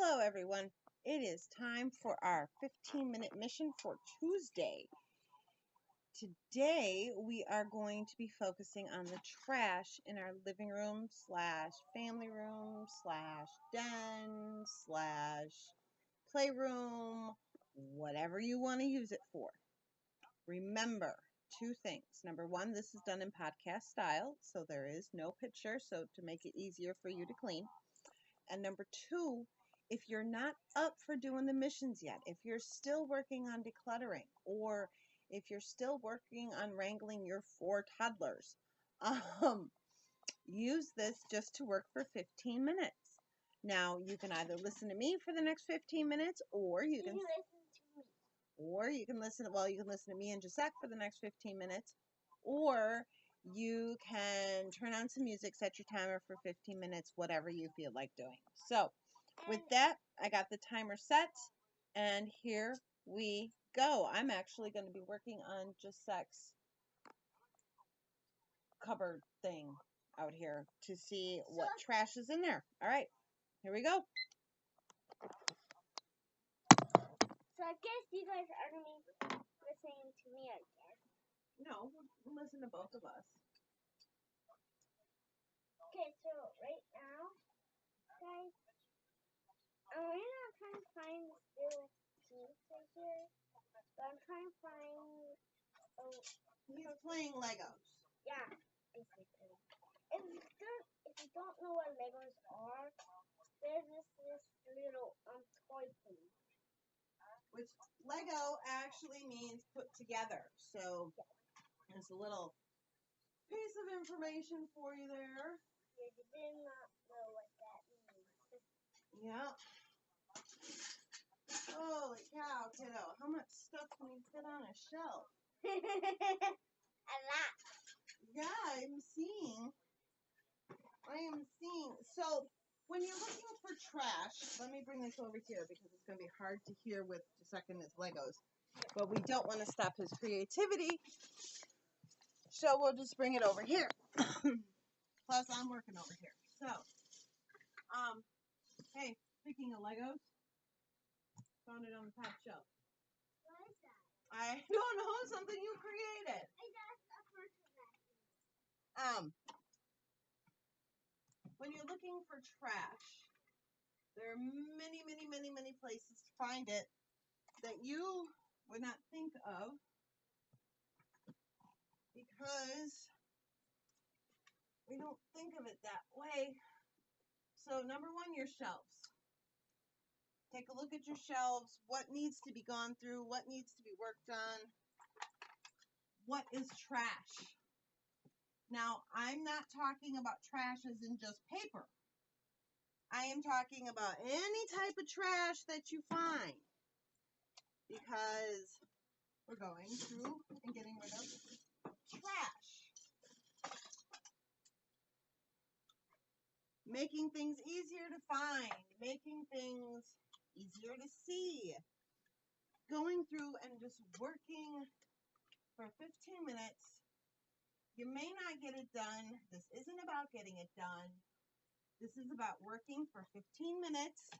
Hello everyone. It is time for our 15-minute mission for Tuesday. Today we are going to be focusing on the trash in our living room slash family room slash den slash playroom, whatever you want to use it for. Remember two things. Number one, this is done in podcast style, so there is no picture, so to make it easier for you to clean. And number two, if you're not up for doing the missions yet, if you're still working on decluttering, or if you're still working on wrangling your 4 toddlers, use this just to work for 15 minutes. Now, you can either listen to me for the next 15 minutes, or you can listen to me. Or you can listen to me and Gisette for the next 15 minutes, or you can turn on some music, set your timer for 15 minutes, whatever you feel like doing. So, with that, I got the timer set, and here we go. I'm actually going to be working on Gisette's cupboard thing out here to see what trash is in there. All right, here we go. So I guess you guys are going to be listening to me, I guess. No, we'll listen to both of us. Okay, so right now, guys, right now I'm trying to find this little piece right here. But I'm trying to find... He's playing Legos. Yeah, basically. If you don't know what Legos are, there's this little toy thing. Which Lego actually means put together. So there's a little piece of information for you there. You did not know what that means. Yeah. Holy cow, kiddo. How much stuff can you fit on a shelf? A lot. Yeah, I am seeing. So when you're looking for trash, let me bring this over here because it's going to be hard to hear with Giuseppe Legos. But we don't want to stop his creativity, so we'll just bring it over here. Plus, I'm working over here. So, hey, speaking of Legos, found it on the top shelf. What is that? I don't know, something you created. When you're looking for trash, there are many, many, many, many places to find it that you would not think of because we don't think of it that way. So number one, your shelves. Take a look at your shelves. What needs to be gone through? What needs to be worked on? What is trash? Now, I'm not talking about trash as in just paper. I am talking about any type of trash that you find, because we're going through and getting rid of trash. Making things easier to find, making things easier to see. Going through and just working for 15 minutes. You may not get it done. This isn't about getting it done. This is about working for 15 minutes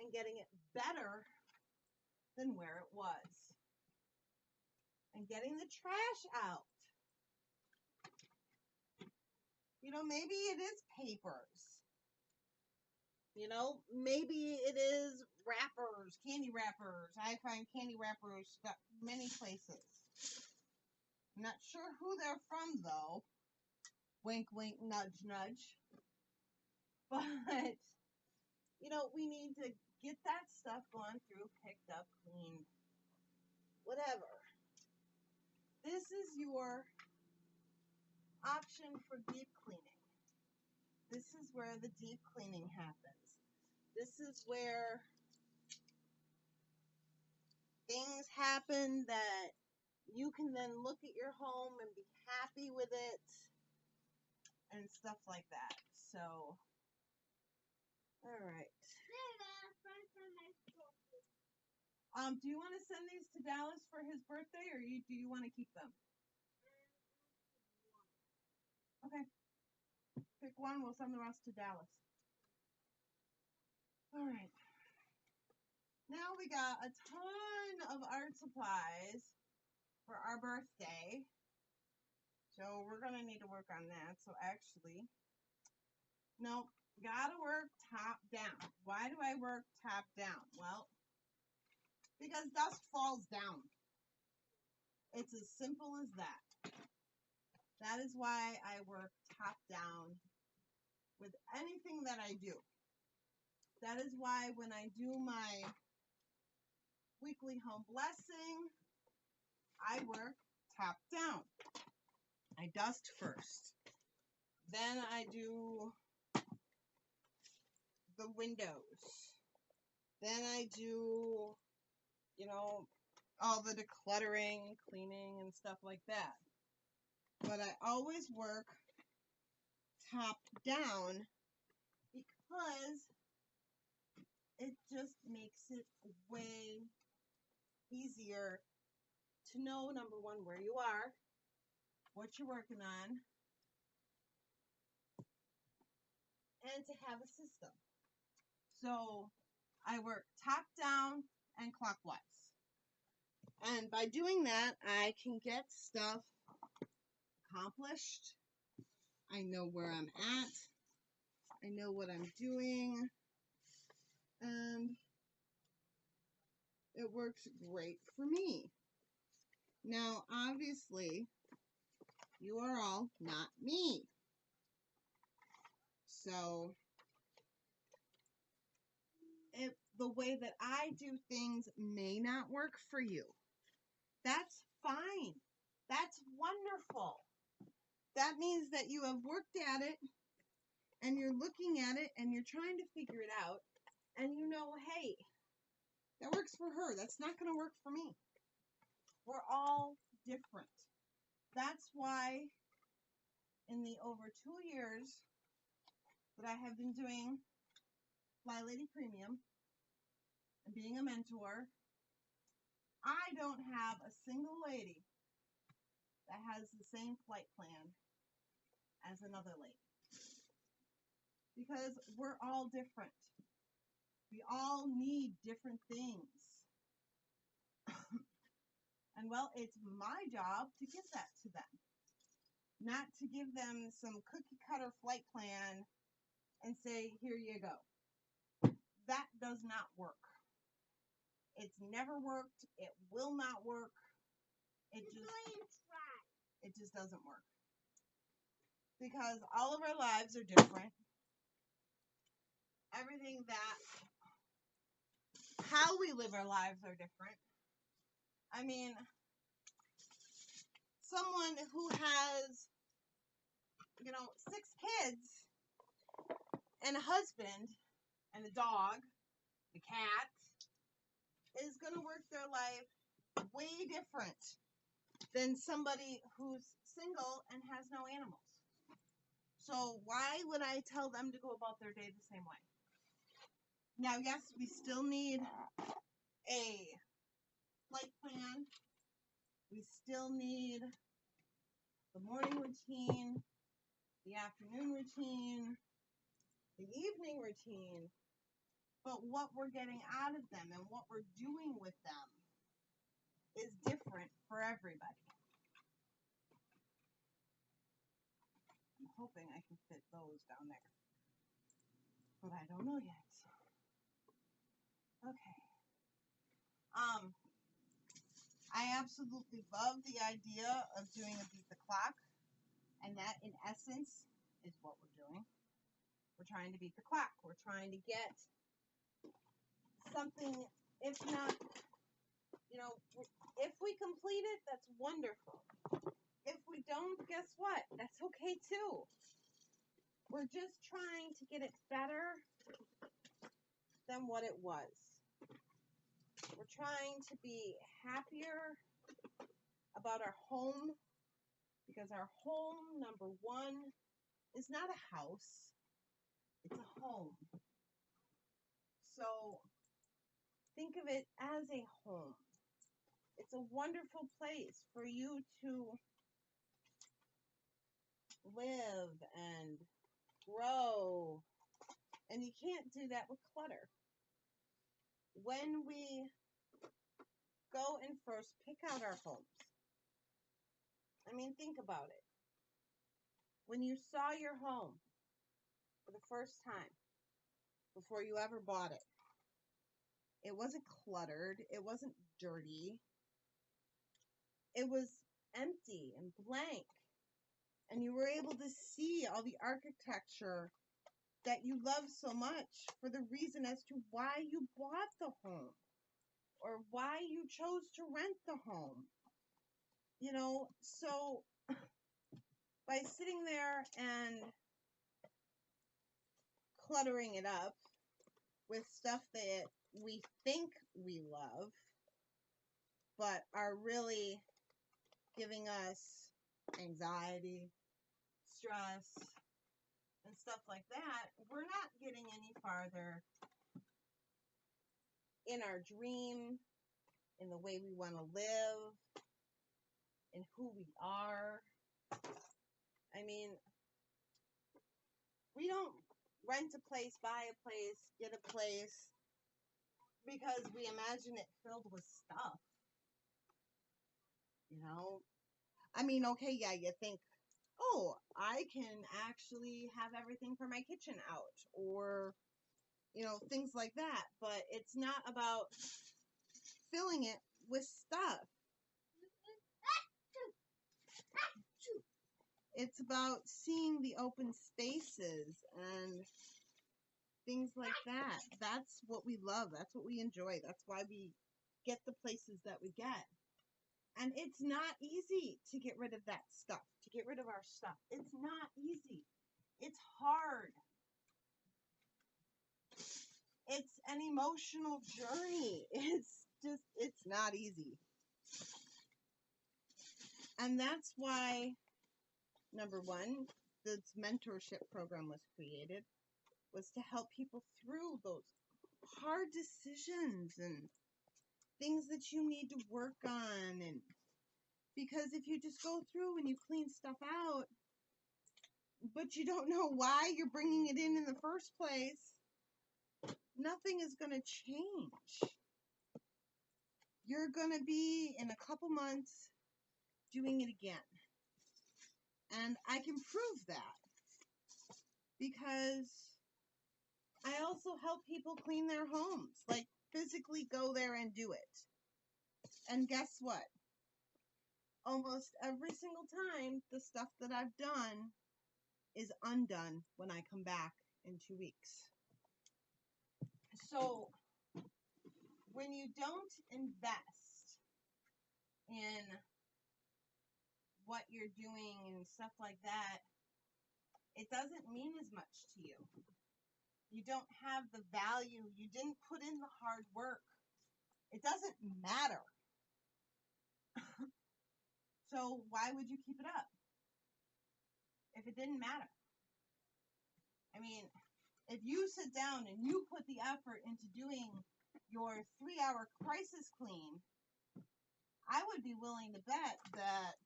and getting it better than where it was. And getting the trash out. You know, maybe it is papers. You know, maybe it is wrappers, candy wrappers. I find candy wrappers got many places. I'm not sure who they're from, though. Wink, wink, nudge, nudge. But, you know, we need to get that stuff gone through, picked up, cleaned, whatever. This is your option for deep cleaning. This is where the deep cleaning happens. This is where things happen that you can then look at your home and be happy with it and stuff like that. So, all right. Do you want to send these to Dallas for his birthday, or do you want to keep them? Okay. Pick one. We'll send the rest to Dallas. All right. we got a ton of art supplies for our birthday. So we're going to need to work on that. So actually, no, gotta work top down. Why do I work top down? Well, because dust falls down. It's as simple as that. That is why I work top down with anything that I do. That is why when I do my weekly home blessing, I work top down. I dust first. Then I do the windows. Then I do, all the decluttering, cleaning, and stuff like that. But I always work top down because it just makes it way easier to know, number one, where you are, what you're working on, and to have a system. So I work top down and clockwise. And by doing that, I can get stuff accomplished. I know where I'm at. I know what I'm doing. And it works great for me. Now, obviously, you are all not me. So, if the way that I do things may not work for you, that's fine. That's wonderful. That means that you have worked at it and you're looking at it and you're trying to figure it out. And you know, hey, that works for her. That's not going to work for me. We're all different. That's why in the over 2 years that I have been doing Flylady Premium and being a mentor, I don't have a single lady that has the same flight plan as another lady. Because we're all different. We all need different things. And well, it's my job to give that to them. Not to give them some cookie cutter flight plan and say, here you go. That does not work. It's never worked. It will not work. It just doesn't work. Because all of our lives are different. Everything that, how we live our lives are different. I mean, someone who has, 6 kids and a husband and a dog, a cat, is going to work their life way different than somebody who's single and has no animals. So why would I tell them to go about their day the same way? Now, yes, we still need a flight plan. We still need the morning routine, the afternoon routine, the evening routine. But what we're getting out of them and what we're doing with them is different for everybody. I'm hoping I can fit those down there. But I don't know yet. Okay. I absolutely love the idea of doing a beat the clock. And that, in essence, is what we're doing. We're trying to beat the clock. We're trying to get something, if not, if we complete it, that's wonderful. If we don't, guess what? That's okay too. We're just trying to get it better than what it was. We're trying to be happier about our home, because our home, number one, is not a house. It's a home. So think of it as a home. It's a wonderful place for you to live and grow. And you can't do that with clutter. when we go and first pick out our homes, I mean, think about it. When you saw your home for the first time, before you ever bought it, it wasn't cluttered, it wasn't dirty, it was empty and blank. And you were able to see all the architecture that you love so much for the reason as to why you bought the home or why you chose to rent the home. You know, so by sitting there and cluttering it up with stuff that we think we love, but are really giving us anxiety, stress, and stuff like that, we're not getting any farther in our dream, in the way we want to live, in who we are. I mean, we don't rent a place, buy a place, get a place because we imagine it filled with stuff. You know? I mean, okay, yeah, you think, oh, I can actually have everything for my kitchen out, or, you know, things like that. But it's not about filling it with stuff. It's about seeing the open spaces and things like that. That's what we love. That's what we enjoy. That's why we get the places that we get. And it's not easy to get rid of that stuff, to get rid of our stuff. It's not easy. It's hard. It's an emotional journey. It's not easy. And that's why, number one, this mentorship program was created, was to help people through those hard decisions and things that you need to work on. And because if you just go through and you clean stuff out, but you don't know why you're bringing it in the first place, nothing is going to change. You're going to be in a couple months doing it again. And I can prove that because I also help people clean their homes, like physically go there and do it. And guess what? Almost every single time, the stuff that I've done is undone when I come back in 2 weeks. So when you don't invest in what you're doing and stuff like that, it doesn't mean as much to you. You don't have the value. You didn't put in the hard work. It doesn't matter. So why would you keep it up if it didn't matter? I mean, if you sit down and you put the effort into doing your 3-hour crisis clean, I would be willing to bet that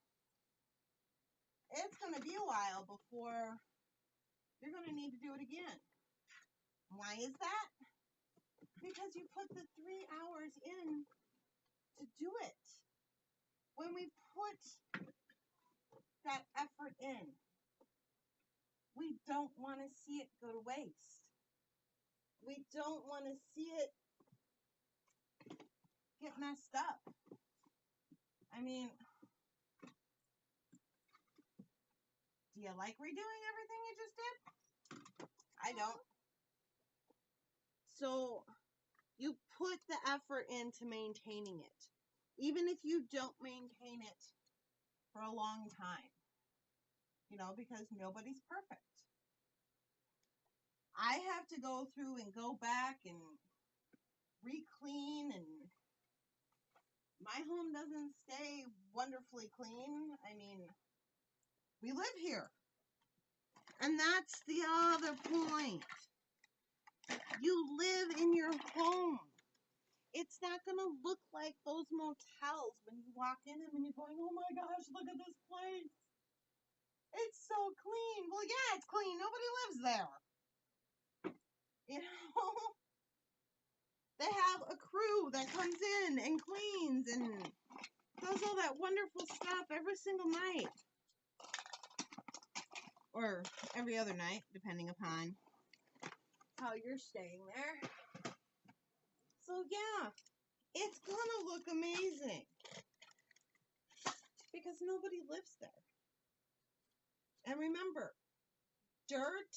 it's going to be a while before you're going to need to do it again. Why is that? Because you put the 3 hours in to do it. When we put that effort in, we don't want to see it go to waste. We don't want to see it get messed up. I mean, do you like redoing everything you just did? I don't. So you put the effort into maintaining it, even if you don't maintain it for a long time, you know, because nobody's perfect. I have to go through and go back and re-clean, and my home doesn't stay wonderfully clean. I mean, we live here. And that's the other point. You live in your home. It's not going to look like those motels when you walk in them and you're going, oh my gosh, look at this place. It's so clean. Well, yeah, it's clean. Nobody lives there. You know? They have a crew that comes in and cleans and does all that wonderful stuff every single night. Or every other night, depending upon how you're staying there. So yeah, it's gonna look amazing. Because nobody lives there. And remember, dirt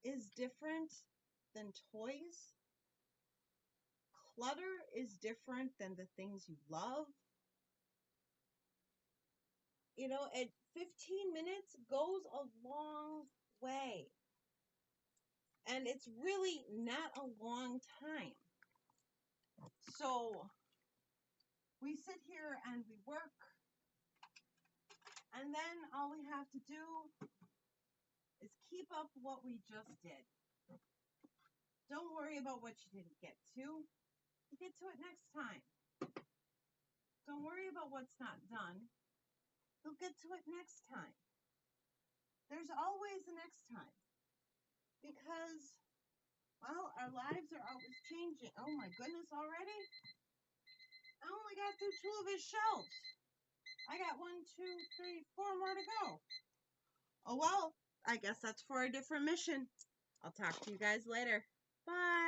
is different than toys. Clutter is different than the things you love. You know, at 15 minutes goes a long way. And it's really not a long time. So we sit here and we work. And then all we have to do is keep up what we just did. Don't worry about what you didn't get to. You get to it next time. Don't worry about what's not done. You'll get to it next time. There's always a next time. Because, well, our lives are always changing. Oh my goodness, already? I only got through 2 of his shelves. I got 1, 2, 3, 4 more to go. Oh well, I guess that's for a different mission. I'll talk to you guys later. Bye.